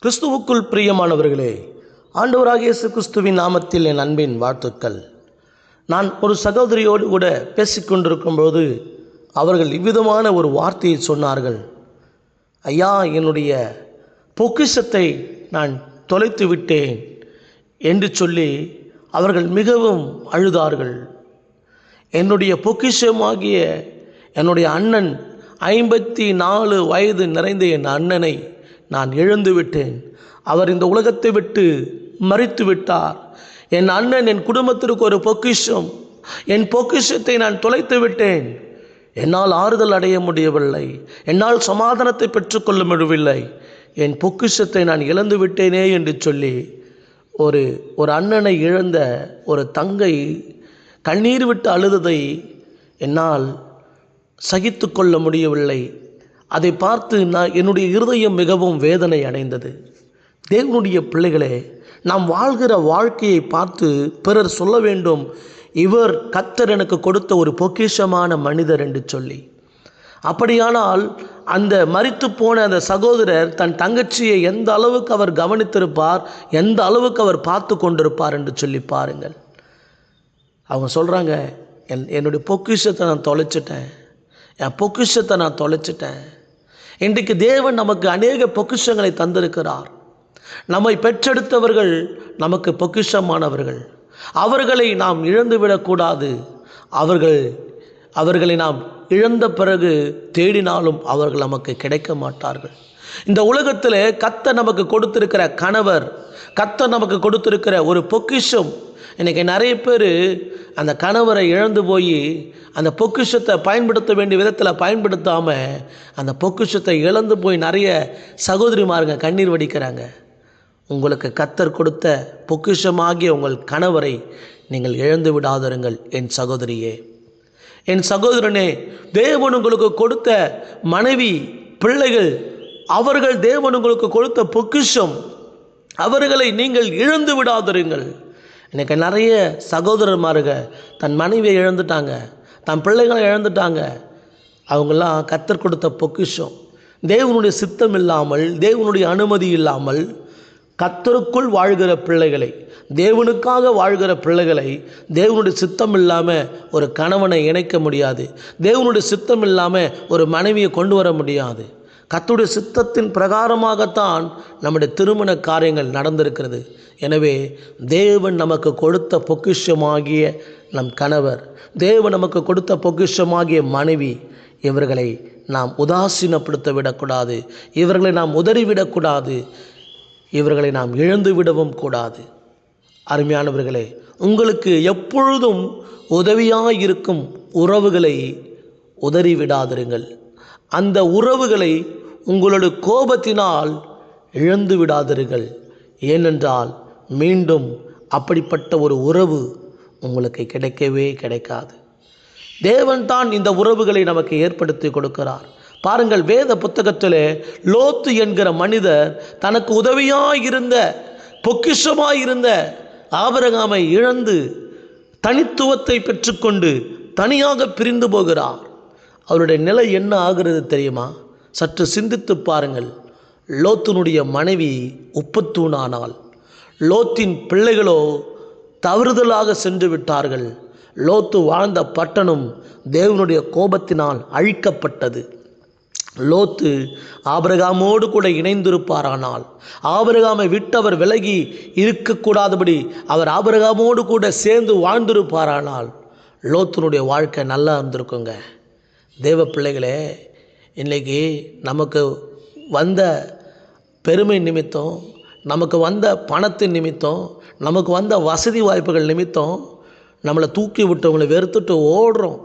கிறிஸ்துவுக்குள் பிரியமானவர்களே, ஆண்டவராகிய இயேசு கிறிஸ்துவின் நாமத்தில் என் அன்பின் வாழ்த்துக்கள். நான் ஒரு சகோதரியோடு கூட பேசிக்கொண்டிருக்கும்போது அவர்கள் இவ்விதமான ஒரு வார்த்தையை சொன்னார்கள். ஐயா, என்னுடைய பொக்கிஷத்தை நான் தொலைத்து விட்டேன் என்று சொல்லி அவர்கள் மிகவும் அழுதார்கள். என்னுடைய பொக்கிஷமாகிய என்னுடைய அண்ணன் 54 வயது நிறைந்த என் அண்ணனை நான் இழந்து விட்டேன். அவர் இந்த உலகத்தை விட்டு மரித்து விட்டார். என் அண்ணன் என் குடும்பத்திற்கு ஒரு பொக்கிஷம். என் பொக்கிஷத்தை நான் தொலைத்து விட்டேன். என்னால் ஆறுதல் அடைய முடியவில்லை. என்னால் சமாதானத்தை பெற்றுக்கொள்ள முடியவில்லை. என் பொக்கிஷத்தை நான் இழந்து விட்டேனே என்று சொல்லி ஒரு அண்ணனை இழந்த ஒரு தங்கை கண்ணீர் விட்டு அழுததை என்னால் சகித்து கொள்ள முடியவில்லை. அதை பார்த்து என்னுடைய இருதயம் மிகவும் வேதனை அடைந்தது. தேவனுடைய பிள்ளைகளே, நாம் வாழ்கிற வாழ்க்கையை பார்த்து பிறர் சொல்ல வேண்டும், இவர் கர்த்தர் எனக்கு கொடுத்த ஒரு பொக்கிஷமான மனிதர் என்று சொல்லி. அப்படியானால் அந்த மரித்து போன அந்த சகோதரர் தன் தங்கச்சியை எந்த அளவுக்கு அவர் கவனித்திருப்பார், எந்த அளவுக்கு அவர் பார்த்து கொண்டிருப்பார் என்று சொல்லி பாருங்கள். அவங்க சொல்கிறாங்க, என்னுடைய பொக்கிஷத்தை நான் தொலைச்சிட்டேன், என் பொக்கிஷத்தை நான் தொலைச்சிட்டேன். இன்றைக்கு தேவன் நமக்கு அநேக பொக்கிஷங்களை தந்திருக்கிறார். நம்மை பெற்றெடுத்தவர்கள் நமக்கு பொக்கிஷமானவர்கள். அவர்களை நாம் இழந்துவிடக்கூடாது. அவர்களை நாம் இழந்த பிறகு தேடினாலும் அவர்கள் நமக்கு கிடைக்க மாட்டார்கள். இந்த உலகத்தில் கர்த்தர் நமக்கு கொடுத்திருக்கிற கணவர், கர்த்தர் நமக்கு கொடுத்திருக்கிற ஒரு பொக்கிஷம். இன்றைக்கி நிறைய பேர் அந்த கணவரை இழந்து போய் அந்த பொக்கிஷத்தை பயன்படுத்த வேண்டிய விதத்தில் பயன்படுத்தாமல் அந்த பொக்கிஷத்தை இழந்து போய் நிறைய சகோதரிமாருங்க கண்ணீர் வடிக்கிறாங்க. உங்களுக்கு கர்த்தர் கொடுத்த பொக்கிஷமாகிய உங்கள் கணவரை நீங்கள் இழந்து விடாதிருங்கள். என் சகோதரியே, என் சகோதரனே, தேவன் உங்களுக்கு கொடுத்த மனைவி, பிள்ளைகள், அவர்கள் தேவன் உங்களுக்கு கொடுத்த பொக்கிஷம். அவர்களை நீங்கள் இழந்து விடாதிருங்கள். எனக்கு நிறைய சகோதரர்மாருங்க தன் மனைவியை இழந்துட்டாங்க, தன் பிள்ளைகளை இழந்துட்டாங்க. அவங்களாம் கர்த்தர் கொடுத்த பொக்கிஷம். தேவனுடைய சித்தம் இல்லாமல், தேவனுடைய அனுமதி இல்லாமல் கர்த்தருக்குள் வாழ்கிற பிள்ளைகளை, தேவனுக்காக வாழ்கிற பிள்ளைகளை தேவனுடைய சித்தம் இல்லாமல் ஒரு கணவனை இணைக்க முடியாது. தேவனுடைய சித்தம் இல்லாமல் ஒரு மனைவியை கொண்டு வர முடியாது. கர்த்தருடைய சித்தத்தின் பிரகாரமாகத்தான் நம்முடைய திருமண காரியங்கள் நடந்திருக்கிறது. எனவே தேவன் நமக்கு கொடுத்த பொக்கிஷமாகிய நம் கணவர், தேவன் நமக்கு கொடுத்த பொக்கிஷமாகிய மனைவி, இவர்களை நாம் உதாசீனப்படுத்த விடக்கூடாது. இவர்களை நாம் உதறிவிடக்கூடாது. இவர்களை நாம் இழந்து விடவும் கூடாது. அருமையானவர்களே, உங்களுக்கு எப்பொழுதும் உதவியாக இருக்கும் உறவுகளை உதறிவிடாதிருங்கள். அந்த உறவுகளை உங்களுடைய கோபத்தினால் இழந்து விடாதீர்கள். ஏனென்றால் மீண்டும் அப்படிப்பட்ட ஒரு உறவு உங்களுக்கு கிடைக்கவே கிடைக்காது. தேவன் தான் இந்த உறவுகளை நமக்கு ஏற்படுத்தி கொடுக்கிறார். பாருங்கள், வேத புத்தகத்தில் லோத்து என்கிற மனிதர் தனக்கு உதவியாயிருந்த, பொக்கிஷமாயிருந்த ஆபிரகாமை இழந்து தனித்துவத்தை பெற்றுக்கொண்டு தனியாக பிரிந்து போகிறார். அவருடைய நிலை என்ன ஆகிறது தெரியுமா? சற்று சிந்தித்து பாருங்கள். லோத்தினுடைய மனைவி உப்புத்தூணானாள். லோத்தின் பிள்ளைகளோ தவறுதலாக சென்று விட்டார்கள். லோத்து வாழ்ந்த பட்டணம் தேவனுடைய கோபத்தினால் அழிக்கப்பட்டது. லோத்து ஆபிரகாமோடு கூட இணைந்திருப்பாரானால், ஆபிரகாமை விட்டவர் விலகி இருக்கக்கூடாதபடி அவர் ஆபிரகாமோடு கூட சேர்ந்து வாழ்ந்திருப்பாரானால் லோத்தினுடைய வாழ்க்கை நல்லா இருந்திருக்குங்க. தேவ பிள்ளைகளே, இன்றைக்கி நமக்கு வந்த பெருமை நிமித்தம், நமக்கு வந்த பணத்தின் நிமித்தம், நமக்கு வந்த வசதி வாய்ப்புகள் நிமித்தம் நம்மளை தூக்கி விட்டவங்களை வெறுத்துட்டு ஓடுறோம்.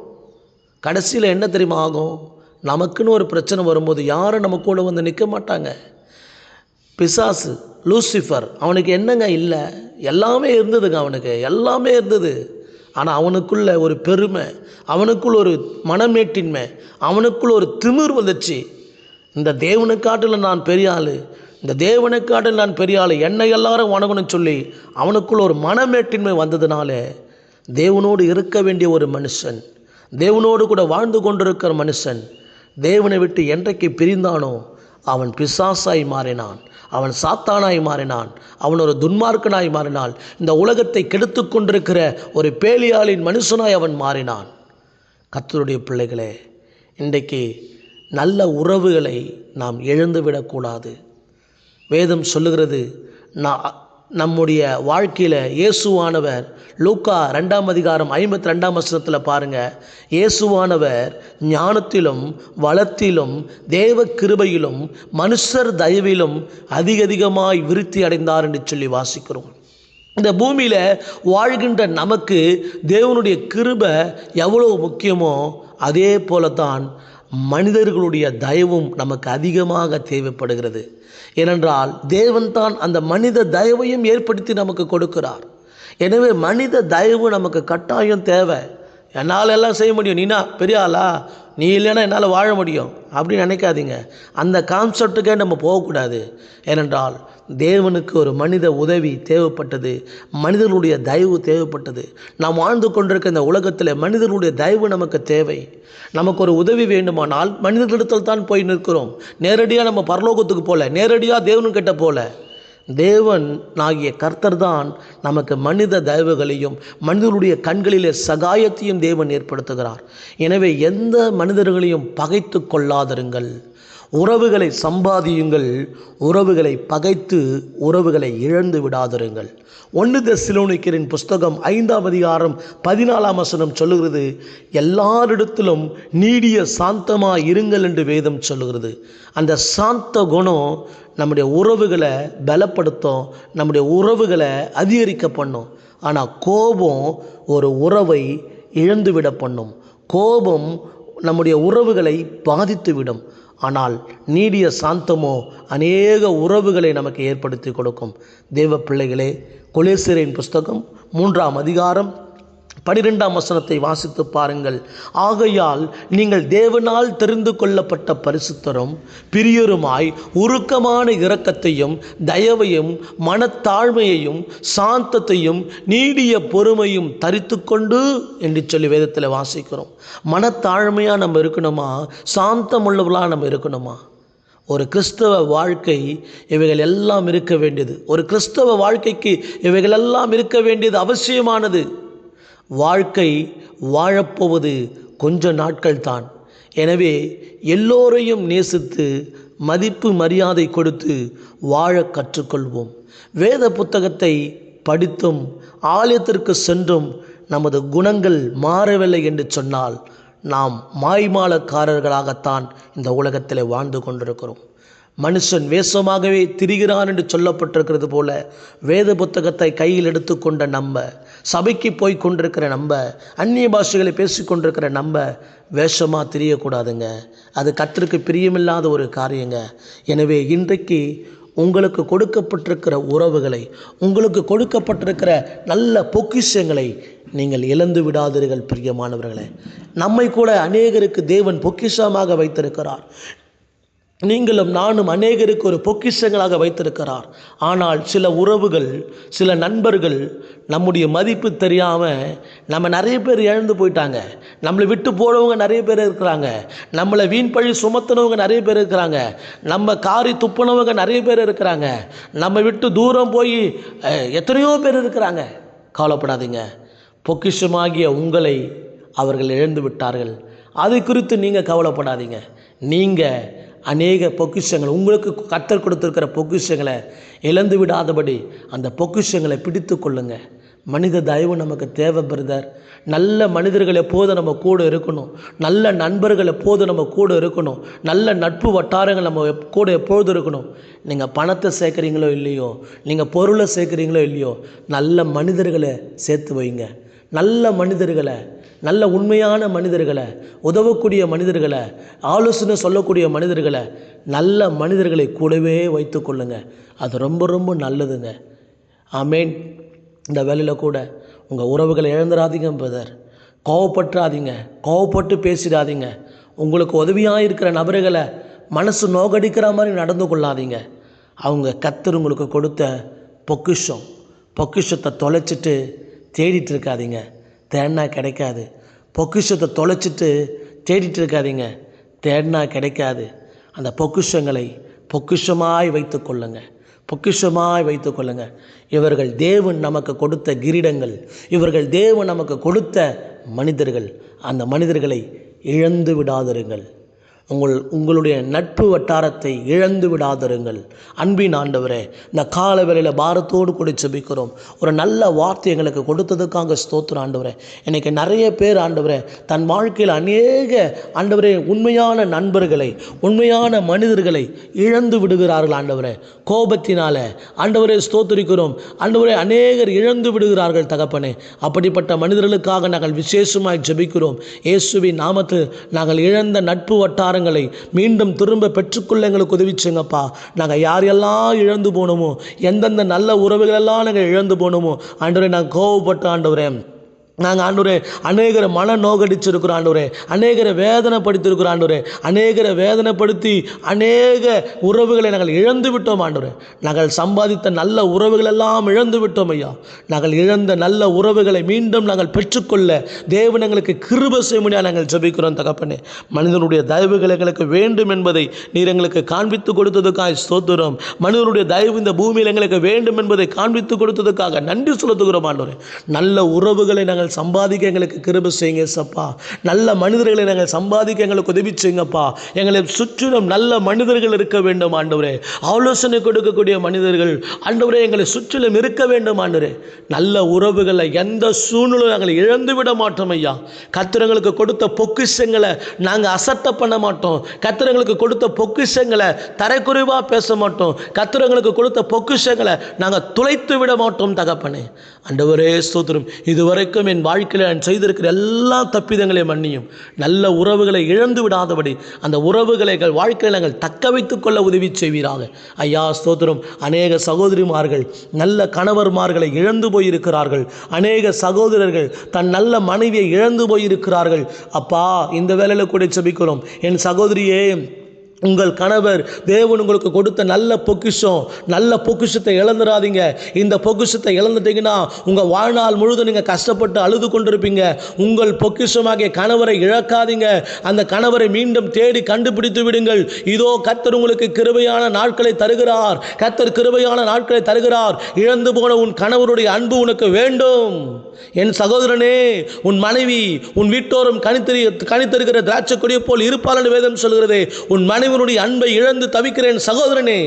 கடைசியில் என்ன தெரியுமா ஆகும்? நமக்குன்னு ஒரு பிரச்சனை வரும்போது யாரும் நம்ம கூட வந்து நிற்க மாட்டாங்க. பிசாசு லூசிஃபர், அவனுக்கு என்னங்க இல்லை, எல்லாமே இருந்ததுங்க, அவனுக்கு எல்லாமே இருந்தது. ஆனால் அவனுக்குள்ள ஒரு பெருமை, அவனுக்குள் ஒரு மனமேட்டின்மை, அவனுக்குள் ஒரு திமிர் வந்துச்சு. இந்த தேவனை காட்டில் நான் பெரிய ஆள், இந்த தேவனை காட்டில் நான் பெரிய ஆள், என்னை எல்லாரும் வணங்கணும்னு சொல்லி அவனுக்குள் ஒரு மனமேட்டின்மை வந்ததுனால தேவனோடு இருக்க வேண்டிய ஒரு மனுஷன், தேவனோடு கூட வாழ்ந்து கொண்டிருக்கிற மனுஷன் தேவனை விட்டு என்றைக்கு பிரிந்தானோ அவன் பிசாசாய் மாறினான். அவன் சாத்தானாய் மாறினான், அவன் ஒரு துன்மார்க்கனாய் மாறினான், இந்த உலகத்தை கெடுத்து கொண்டிருக்கிற ஒரு பேலியாளின் மனுஷனாய் அவன் மாறினான். கர்த்தருடைய பிள்ளைகளே, இன்றைக்கு நல்ல உறவுகளை நாம் இழந்துவிடக்கூடாது. வேதம் சொல்லுகிறது, நம்முடைய வாழ்க்கையில் இயேசுவானவர் லூக்கா 2ஆம் அதிகாரம் 52ஆம் வசனத்தில் பாருங்கள், இயேசுவானவர் ஞானத்திலும் வளத்திலும் தேவ கிருபையிலும் மனுஷர் தயவிலும் அதிகமாய் விருத்தி அடைந்தார் என்று சொல்லி வாசிக்கிறோம். இந்த பூமியில் வாழ்கின்ற நமக்கு தேவனுடைய கிருபை எவ்வளோ முக்கியமோ அதே போல தான் மனிதர்களுடைய தயவும் நமக்கு அதிகமாக தேவைப்படுகிறது. ஏனென்றால் தேவன் தான் அந்த மனித தயவையும் ஏற்படுத்தி நமக்கு கொடுக்கிறார். எனவே மனித தயவு நமக்கு கட்டாயம் தேவை. என்னால் எல்லாம் செய்ய முடியும், நீனா பெரிய ஆளா, நீ இல்லைன்னா என்னால் வாழ முடியும் அப்படின்னு நினைக்காதீங்க. அந்த கான்செப்டுக்கே நம்ம போகக்கூடாது. ஏனென்றால் தேவனுக்கு ஒரு மனித உதவி தேவைப்பட்டது, மனிதர்களுடைய தயவு தேவைப்பட்டது. நாம் வாழ்ந்து கொண்டிருக்க இந்த உலகத்தில் மனிதர்களுடைய தயவு நமக்கு தேவை. நமக்கு ஒரு உதவி வேண்டுமானால் மனிதர்களிடத்தில் தான் போய் நிற்கிறோம். நேரடியாக நம்ம பரலோகத்துக்கு போல, நேரடியாக தேவனுக்கிட்ட போல. தேவன் ஆகிய கர்த்தர் தான் நமக்கு மனித தயவுகளையும் மனிதர்களுடைய கண்களிலே சகாயத்தையும் தேவன் ஏற்படுத்துகிறார். எனவே எந்த மனிதர்களையும் பகைத்து கொள்ளாதிருங்கள். உறவுகளை சம்பாதியுங்கள், உறவுகளை பகைத்து உறவுகளை இழந்து விடாதிருங்கள். 1 தெசலோனிக்கரின் புஸ்தகம் 5ஆம் அதிகாரம் 14ஆம் வசனம் சொல்லுகிறது, எல்லாரிடத்திலும் நீடிய சாந்தமாக இருங்கள் என்று வேதம் சொல்லுகிறது. அந்த சாந்த குணம் நம்முடைய உறவுகளை பலப்படுத்தும், நம்முடைய உறவுகளை அதிகரிக்க பண்ணும். ஆனால் கோபம் ஒரு உறவை இழந்துவிட பண்ணும். கோபம் நம்முடைய உறவுகளை பாதித்துவிடும். ஆனால் நீடிய சாந்தமோ அநேக உறவுகளை நமக்கு ஏற்படுத்தி கொடுக்கும். தேவ பிள்ளைகளே, கொலோசியரின் புஸ்தகம் 3ஆம் அதிகாரம் 12ஆம் வசனத்தை வாசித்து பாருங்கள். ஆகையால் நீங்கள் தேவனால் தெரிந்து கொள்ளப்பட்ட பரிசுத்தரும் பிரியருமாய் உருக்கமான இரக்கத்தையும் தயவையும் மனத்தாழ்மையையும் சாந்தத்தையும் நீடிய பொறுமையும் தரித்து கொண்டு என்று சொல்லி வேதத்தில் வாசிக்கிறோம். மனத்தாழ்மையாக நம்ம இருக்கணுமா? சாந்தமுள்ளவர்களாக நம்ம இருக்கணுமா? ஒரு கிறிஸ்தவ வாழ்க்கை இவைகள் எல்லாம் இருக்க வேண்டியது. ஒரு கிறிஸ்தவ வாழ்க்கைக்கு இவைகள் எல்லாம் இருக்க வேண்டியது அவசியமானது. வாழ்க்கை வாழப்போவது கொஞ்ச நாட்கள் தான். எனவே எல்லோரையும் நேசித்து மதிப்பு மரியாதை கொடுத்து வாழ கற்றுக்கொள்வோம். வேத புத்தகத்தை படித்தும் ஆலயத்திற்கு சென்றும் நமது குணங்கள் மாறவில்லை என்று சொன்னால் நாம் மாய்மாலக்காரர்களாகத்தான் இந்த உலகத்தில் வாழ்ந்து கொண்டிருக்கிறோம். மனுஷன் வேஷமாகவே திரிகிறான் என்று சொல்லப்பட்டிருக்கிறது போல வேத புத்தகத்தை கையில் எடுத்துக்கொண்ட நம்ம, சபைக்கு போய் கொண்டிருக்கிற நம்ம, அந்நிய பாஷைகளை பேசிக்கொண்டிருக்கிற நம்ம வேஷமாக திரியக்கூடாதுங்க. அது கர்த்தருக்கு பிரியமில்லாத ஒரு காரியங்க. எனவே இன்றைக்கு உங்களுக்கு கொடுக்கப்பட்டிருக்கிற உறவுகளை, உங்களுக்கு கொடுக்கப்பட்டிருக்கிற நல்ல பொக்கிஷங்களை நீங்கள் இழந்து விடாதீர்கள். பிரியமானவர்களே, நம்மை கூட அநேகருக்கு தேவன் பொக்கிஷமாக வைத்திருக்கிறார். நீங்களும் நானும் அநேகருக்கு ஒரு பொக்கிஷங்களாக வைத்திருக்கிறார். ஆனால் சில உறவுகள், சில நண்பர்கள் நம்முடைய மதிப்பு தெரியாமல் நம்ம நிறைய பேர் இழந்து போயிட்டாங்க. நம்மளை விட்டு போனவங்க நிறைய பேர் இருக்கிறாங்க. நம்மளை வீண் பழி சுமத்தினவங்க நிறைய பேர் இருக்கிறாங்க. நம்ம காரி துப்புனவங்க நிறைய பேர் இருக்கிறாங்க. நம்ம விட்டு தூரம் போய் எத்தனையோ பேர் இருக்கிறாங்க. கவலைப்படாதீங்க. பொக்கிஷமாகிய உங்களை அவர்கள் இழந்து விட்டார்கள். அது குறித்து நீங்கள் கவலைப்படாதீங்க. நீங்கள் அநேக பொக்கிஷங்கள், உங்களுக்கு கர்த்தர் கொடுத்திருக்கிற பொக்கிஷங்களை இழந்து விடாதபடி அந்த பொக்கிஷங்களை பிடித்து கொள்ளுங்க. மனித தயவு நமக்கு தேவை பிரதர். நல்ல மனிதர்கள் எப்போதும் நம்ம கூட இருக்கணும். நல்ல நண்பர்கள் எப்போதும் நம்ம கூட இருக்கணும். நல்ல நட்பு வட்டாரங்கள் நம்ம கூட எப்பொழுதும் இருக்கணும். நீங்கள் பணத்தை சேர்க்குறீங்களோ இல்லையோ, நீங்கள் பொருளை சேர்க்குறீங்களோ இல்லையோ, நல்ல மனிதர்களை சேர்த்து வைங்க. நல்ல மனிதர்களை, நல்ல உண்மையான மனிதர்களை, உதவக்கூடிய மனிதர்களை, ஆலோசனை சொல்லக்கூடிய மனிதர்களை, நல்ல மனிதர்களை கூடவே வைத்து கொள்ளுங்க. அது ரொம்ப ரொம்ப நல்லதுங்க. ஆமேன். இந்த வேலையில் கூட உங்கள் உறவுகளை இழந்துடாதீங்க பிரதர். கோவப்பட்டுறாதீங்க, கோவப்பட்டு பேசிடாதீங்க. உங்களுக்கு உதவியாக இருக்கிற நபர்களை மனசு நோகடிக்கிற மாதிரி நடந்து கொள்ளாதீங்க. அவங்க கர்த்தர் உங்களுக்கு கொடுத்த பொக்கிஷம், பொக்கிஷத்தை தொலைச்சிட்டு தேடிட்டு இருக்காதீங்க. தேடினா கிடைக்காது. பொக்கிஷத்தை தொலைச்சிட்டு தேடிட்டு இருக்காதீங்க. தேடினா கிடைக்காது. அந்த பொக்கிஷங்களை பொக்கிஷமாய் வைத்து கொள்ளுங்க. பொக்கிஷமாய் வைத்துக் கொள்ளுங்க. இவர்கள் தேவன் நமக்கு கொடுத்த கிரீடங்கள், இவர்கள் தேவன் நமக்கு கொடுத்த மனிதர்கள். அந்த மனிதர்களை இழந்து விடாதிருங்கள். உங்களுடைய நட்பு வட்டாரத்தை இழந்து விடாதிருங்கள். அன்பின் ஆண்டவரே, இந்த கால வேளையில் பாரத்தோடு கூட ஜெபிக்கிறோம். ஒரு நல்ல வார்த்தை எங்களுக்கு கொடுத்ததுக்காக ஸ்தோத்திரம் ஆண்டவரே. இன்றைக்கி நிறைய பேர் ஆண்டவரே தன் வாழ்க்கையில் அநேக ஆண்டவரே உண்மையான நண்பர்களை, உண்மையான மனிதர்களை இழந்து விடுகிறார்கள் ஆண்டவரே. கோபத்தினால ஆண்டவரே ஸ்தோத்திரிக்கிறோம் ஆண்டவரே, அநேகர் இழந்து விடுகிறார்கள் தகப்பனே. அப்படிப்பட்ட மனிதர்களுக்காக நாங்கள் விசேஷமாய் ஜெபிக்கிறோம். இயேசுவின் நாமத்தில் நாங்கள் இழந்த நட்பு வட்டாரங்களை மீண்டும் திரும்ப பெற்றுக்கொள்ள எங்களுக்கு உதவி செய்யுங்கப்பா. நாங்கள் யாரெல்லாம் இழந்து போனோமோ, எந்தெந்த நல்ல உறவுகளெல்லாம் நாங்கள் இழந்து போனோமோ ஆண்டவரே, நாங்கள் கோவப்பட்ட ஆண்டவரே, நாங்கள் ஆண்டவரே அநேகரை மன நோகடிச்சிருக்கிறோம் ஆண்டவரே, அநேகரை வேதனைப்படுத்தியிருக்கிறோம் ஆண்டவரே, அநேகரை வேதனைப்படுத்தி அநேக உறவுகளை நாங்கள் இழந்து விட்டோம் ஆண்டவரே. நாங்கள் சம்பாதித்த நல்ல உறவுகள் எல்லாம் இழந்து விட்டோம் ஐயா. நாங்கள் இழந்த நல்ல உறவுகளை மீண்டும் நாங்கள் பெற்றுக்கொள்ள தேவன் எங்களுக்கு கிருபை செய்ய முடியாது நாங்கள் ஜெபிக்கிறோம் தகப்பனே. மனிதனுடைய தயவுகள் எங்களுக்கு வேண்டும் என்பதை நீர் எங்களுக்கு காண்பித்து கொடுத்ததுக்காக ஸ்தோத்திரம். மனிதனுடைய தயவு இந்த பூமியில் எங்களுக்கு வேண்டும் என்பதை காண்பித்து கொடுத்ததுக்காக நன்றி செலுத்துகிறோம் ஆண்டவரே. நல்ல உறவுகளை நாங்கள் சம்பாதிக்க எங்களுக்கு கிருபை செய்யுங்க சப்பா. நல்ல மனிதர்களை நாங்கள் சம்பாதிக்க எங்களுக்கு உதவி செய்யுங்கப்பா. எங்களை சுற்றிலும் நல்ல மனிதர்கள் இருக்க வேண்டும் ஆண்டவரே. ஆலோசனை கொடுக்கக்கூடிய மனிதர்கள் ஆண்டவரே எங்களை சுற்றிலும் இருக்க வேண்டும் ஆண்டவரே. நல்ல உறவுகளை எந்த சூழ்நிலை நாங்கள் இழந்து விட மாட்டோம் ஐயா. கர்த்தருக்கு கொடுத்த பொக்கிஷங்களை நாங்கள் அசட்டை பண்ண மாட்டோம். கர்த்தருக்கு கொடுத்த பொக்கிஷங்களை தரைக்குறைவாக பேச மாட்டோம். கர்த்தருக்கு கொடுத்த பொக்கிஷங்களை நாங்கள் துளைத்து விட மாட்டோம் தகப்பனே. ஆண்டவரே ஸ்தோத்திரம். இதுவரைக்கும் என் வாழ்க்கையில் நான் செய்திருக்கிற எல்லா தப்பிதங்களையும் மன்னியும். நல்ல உறவுகளை இழந்து விடாதபடி அந்த உறவுகளை வாழ்க்கையில் நாங்கள் தக்க வைத்துக் கொள்ள உதவி செய்வீராக ஐயா. ஸ்தோத்திரம். அநேக சகோதரிமார்கள் நல்ல கணவர்மார்களை இழந்து போயிருக்கிறார்கள். அநேக சகோதரர்கள் தன் நல்ல மனைவியை இழந்து போயிருக்கிறார்கள். அப்பா, இந்த வேளையில் கூட ஜெபிக்கிறோம். என் சகோதரியே, உங்கள் கணவர் தேவன் உங்களுக்கு கொடுத்த நல்ல பொக்கிஷம், நல்ல பொக்கிஷத்தை இழந்துடாதீங்க. இந்த பொக்கிஷத்தை இழந்துட்டீங்கன்னா உங்கள் வாழ்நாள் முழுதும் நீங்கள் கஷ்டப்பட்டு அழுது கொண்டிருப்பீங்க. உங்கள் பொக்கிஷமாகிய கணவரை இழக்காதீங்க. அந்த கணவரை மீண்டும் தேடி கண்டுபிடித்து விடுங்கள். இதோ கர்த்தர் உங்களுக்கு கிருபையான நாட்களை தருகிறார். கர்த்தர் கிருபையான நாட்களை தருகிறார். இழந்து போன உன் கணவருடைய அன்பு உனக்கு வேண்டும். என் சகோதரனே, உன் மனைவி உன் வீட்டோரும் கனித்தருகிற திராட்சை கொடியை போல் இருப்பாள் என்று வேதம் சொல்கிறது. உன் மனைவியுடைய அன்பை இழந்து தவிக்கிறேன் சகோதரனே.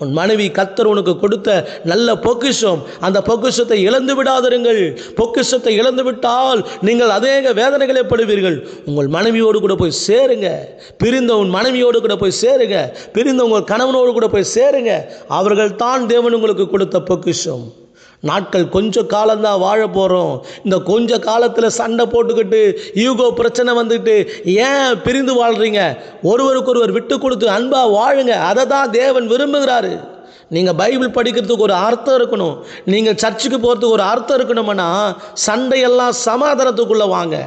உன் மனைவி கர்த்தர் உனக்கு கொடுத்த நல்ல பொக்கிஷம். அந்த பொக்கிஷத்தை இழந்து விடாதிருங்கள். பொக்கிஷத்தை இழந்து விட்டால் நீங்கள் அநேக வேதனைகளை படுவீர்கள். உங்கள் மனைவியோடு கூட போய் சேருங்க. பிரிந்த உன் மனைவியோடு கூட போய் சேருங்க. பிரிந்த உங்கள் கணவனோடு கூட போய் சேருங்க. அவர்கள் தான் தேவன் உங்களுக்கு கொடுத்த பொக்கிஷம். நாட்கள் கொஞ்ச காலம்தான் வாழ போகிறோம். இந்த கொஞ்ச காலத்தில் சண்டை போட்டுக்கிட்டு ஈகோ பிரச்சனை வந்துட்டு ஏன் பிரிந்து வாழ்கிறீங்க? ஒருவருக்கு ஒருவர் விட்டு கொடுத்து அன்பாக வாழுங்க. அதை தான் தேவன் விரும்புகிறாரு. நீங்கள் பைபிள் படிக்கிறதுக்கு ஒரு அர்த்தம் இருக்கணும். நீங்கள் சர்ச்சுக்கு போகிறதுக்கு ஒரு அர்த்தம் இருக்கணும்னா சண்டையெல்லாம் சமாதானத்துக்குள்ளே வாங்க.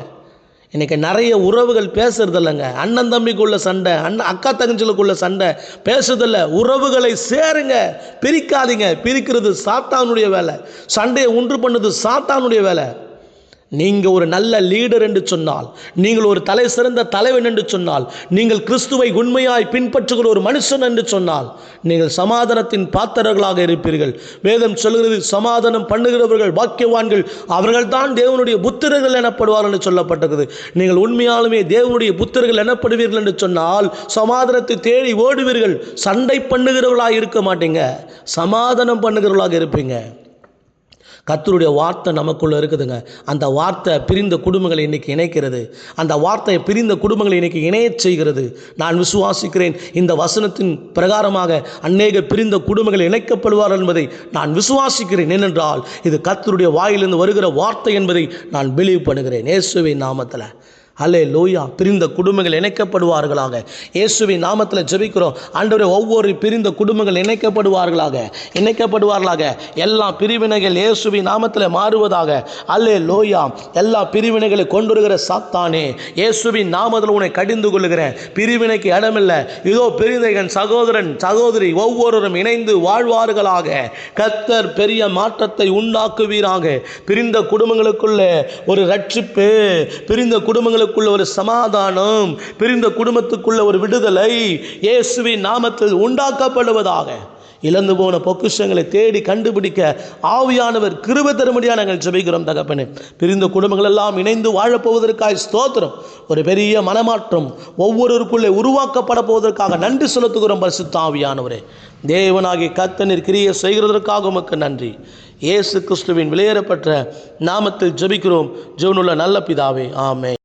இன்றைக்கி நிறைய உறவுகள் பேசுறதில்லைங்க. அண்ணன் தம்பிக்குள்ள சண்டை, அக்கா தங்கச்சிகளுக்குள்ள சண்டை பேசுறதில்ல. உறவுகளை சேருங்க, பிரிக்காதீங்க. பிரிக்கிறது சாத்தானுடைய வேலை. சண்டையை உண்டு பண்ணுறது சாத்தானுடைய வேலை. நீங்கள் ஒரு நல்ல லீடர் என்று சொன்னால், நீங்கள் ஒரு தலை சிறந்த தலைவன் என்று சொன்னால், நீங்கள் கிறிஸ்துவை உண்மையாய் பின்பற்றுகிற ஒரு மனுஷன் என்று சொன்னால், நீங்கள் சமாதானத்தின் பாத்திரர்களாக இருப்பீர்கள். வேதம் சொல்கிறது, சமாதானம் பண்ணுகிறவர்கள் பாக்கியவான்கள், அவர்கள் தான் தேவனுடைய புத்திரர்கள் எனப்படுவார்கள் என்று சொல்லப்பட்டது. நீங்கள் உண்மையாலுமே தேவனுடைய புத்திரர்கள் எனப்படுவீர்கள் என்று சொன்னால் சமாதானத்தை தேடி ஓடுவீர்கள். சண்டை பண்ணுகிறவர்களாக இருக்க மாட்டீங்க, சமாதானம் பண்ணுகிறவர்களாக இருப்பீங்க. கர்த்தருடைய வார்த்தை நமக்குள்ளே இருக்குதுங்க. அந்த வார்த்தை பிரிந்த குடும்பங்களை இன்றைக்கி இணைக்கிறது. அந்த வார்த்தையை பிரிந்த குடும்பங்களை இன்றைக்கி இணையச் செய்கிறது. நான் விசுவாசிக்கிறேன், இந்த வசனத்தின் பிரகாரமாக அநேக பிரிந்த குடும்பங்கள் இணைக்கப்படுவார்கள் என்பதை நான் விசுவாசிக்கிறேன். ஏனென்றால் இது கர்த்தருடைய வாயிலிருந்து வருகிற வார்த்தை என்பதை நான் பிலீவ் பண்ணுகிறேன். இயேசுவின் நாமத்தில் அல்லேலூயா. பிரிந்த குடும்பங்கள் இணைக்கப்படுவார்களாக. இயேசுவின் நாமத்தில் ஜெபிக்கிறோம். ஆண்டவரே, ஒவ்வொரு பிரிந்த குடும்பங்கள் இணைக்கப்படுவார்களாக. எல்லா பிரிவினைகள் இயேசுவின் நாமத்தில் மாறுவதாக. அல்லேலூயா. எல்லா பிரிவினைகளை கொண்டு வருகிற சாத்தானே, இயேசுவின் நாமத்தில் உன்னை கடிந்து கொள்ளுகிறேன். பிரிவினைக்கு இடமில்லை. இதோ பிரிந்த என் சகோதரன் சகோதரி ஒவ்வொருவரும் இணைந்து வாழ்வார்களாக. கர்த்தர் பெரிய மாற்றத்தை உண்டாக்குவீராக. பிரிந்த குடும்பங்களுக்குள்ள ஒரு ரட்சிப்பு, பிரிந்த குடும்பங்களுக்கு ஒரு சமாதானம், பிரிந்த குடும்பத்துக்குள்ள ஒரு விடுதலை இயேசுவின் நாமத்தில் உண்டாக்கப்படுவதாக. இழந்து போன பொக்கிஷங்களை தேடி கண்டுபிடிக்க ஆவியானவர் கிருபை தரும்படியாக நாங்கள் ஜெபிக்கிறோம் தகப்பனே. பிரிந்த குடும்பங்கள் எல்லாம் இணைந்து வாழப்போவதற்காக ஸ்தோத்திரம். ஒரு பெரிய மனமாற்றம் ஒவ்வொருவருக்குள்ளே உருவாக்கப்பட போவதற்காக நன்றி செலுத்துகிறோம் பரிசுத்த ஆவியானவரே. தேவனாகிய கர்த்தர் கிரியை செய்கிறதற்காக உமக்கு நன்றி. இயேசு கிறிஸ்துவின் விலையேறப்பட்ட நாமத்தில் ஜெபிக்கிறோம் ஜீவனுள்ள நல்ல பிதாவே, ஆமென்.